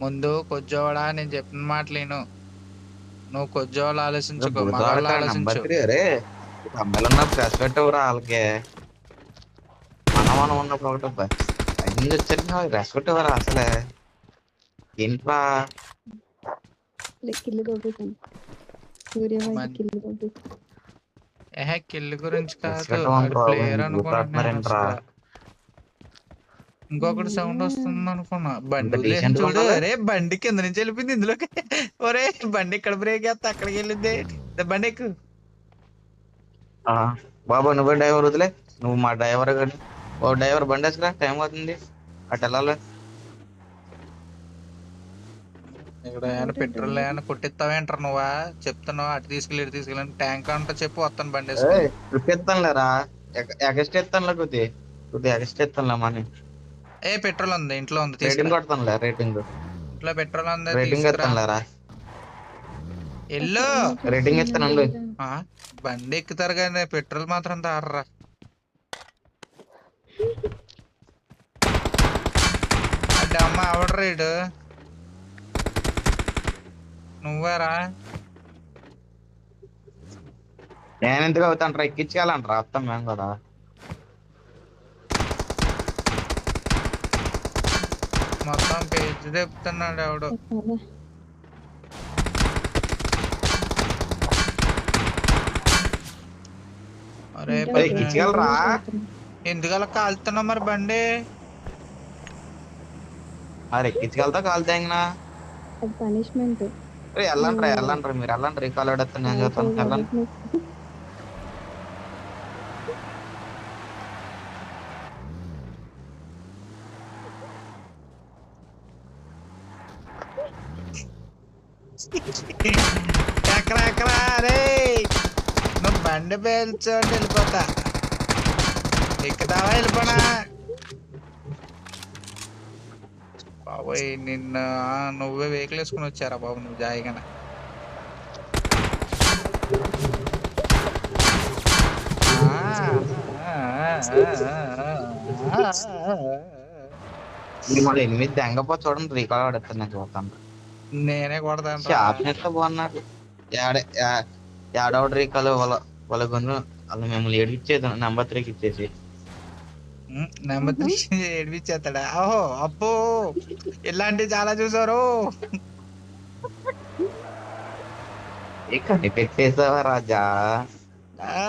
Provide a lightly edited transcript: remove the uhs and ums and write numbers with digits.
ముందు కొజ్జోవాడా నేను చెప్పిన మాటలు విను. నువ్వు కొజ్జోవాళ్ళు ఆలోచించుకో, మగాళ్ళు బుడదవరక నంబర్ ఆలోచించు. 3 అరే అమ్మాయిలు ఉన్నప్పుడు రెస్పెక్ట్ ఎవరా వాళ్ళకి మనం ఉన్నప్పుడు ఒకటి పైనుంచి వచ్చారు రెస్పెక్ట్ ఎవరా అసలే ఏంట్రా kill దొబ్బేసాను. Suryababu Mann kill దొబ్బేసాను. Kill గురించి కాదు, రెస్పెక్ట్ ఆడి ఇవ్వండిరా ప్లేయర్ అనుకున్నాను నేను ఊపిరాడుతున్నారేంట్రా అసలు. ఇంకొకటి సౌండ్ వస్తుంది అనుకున్నా, ఇంత బండి వదిలేసి డీసెంట్ గా చూడు. ఉన్నది అరే బండి కింద నుంచి వెళ్ళిపోయింది ఇందులోకి. ఒరే బండి ఇక్కడ బ్రేక్ వేస్తా అక్కడికి వెళ్ళింది. బండి ఎక్కు. ఆ, బాబు నువ్వే డ్రైవర్ వదిలే నువ్వు మా డ్రైవర్ కానీ ఓ డ్రైవర్ బండి వేసుకురా టైం అవుతుంది అటు వెళ్ళాలి ఇక్కడ ఏమైనా ఎవరు పెట్రోల్ డ్రైవరు? ఏమైనా కొట్టిస్తావేంటారు నువ్వా? చెప్తున్నావు అటు తీసుకెళ్ళి ఇటు తీసుకెళ్ళి ట్యాంక్ అంటా చెప్పు, వస్తాను బండి వేసుకుని. ట్రిప్ ఎత్తానులేరా ఎగస్ట్ ఎత్తానులే కొద్ది ఎగస్ట్ ఎత్తానులే మనీ పెట్రోల్ ఉంది ఇంట్లో, ఉంది తీసుకురా. రేటింగ్ కొడతానులే రేటింగ్ ఇంట్లో పెట్రోల్ ఉంది రేటింగ్ తీసుకురా. ఎత్తానులేరా ఎల్లు. ఎక్కడన్నా రేటింగ్ చూస్తున్నాను ఇస్తానండి లేదా? ఆ, బండి ఎక్కుతారు కానీ పెట్రోల్ మాత్రం తాడరా. అంటే అమ్మ ఆవిడ రైడు నువ్వేరా? నేను ఎందుకు అవుతాను ఎక్కించుకెళ్ళంటారా అత్తం మేము కూడా మొత్తం పేజ్ చెప్తున్నాడు ఎవడు. ఎక్కాలా? అరే అంటే మరి ఒక ఎక్కించుకెళ్ళరా రేటింగ్ పెడుతున్నా. ఎందుకలా కాలుతున్నావు మరి బండి? మరి ఎక్కించుకెళ్తా కాల్ తేంగినా అది పనిష్మెంట్. వెళ్ళండి మీరు వెళ్ళండి రీకాల్ ఆడేస్తాను నేను చెప్తాను వెళ్ళండి కాబట్టి ఎక్కరా ఎక్కరా రే, నువ్వు బండి పేల్చోటి వెళ్ళిపోతా. ఎక్కుతావా వెళ్ళిపోనా? బాబోయ్ నిన్న నువ్వే వెహికల్ వేసుకుని వచ్చారా బాబు నువ్వు జాయిగా? మిమ్మల్ని 8 దెంగపో చూడండి రీకాల్ ఆడేస్తాను నేను చూస్తాను నేనే కొడతాను రా. ఆప్షన్ ఇస్తే బాగున్నారు ఏడవడ రీకాల్ వాళ్ళ కొంచెం వాళ్ళు మిమ్మల్ని ఏడిపించేది నెంబర్ 3కి ఇచ్చేసి నెంబర్ 3 ఏడిపించేస్తాడా? ఓహో అప్పు, ఇలాంటివి చాలా చూసారు. కనిపెట్టేసావా రాజా ఆ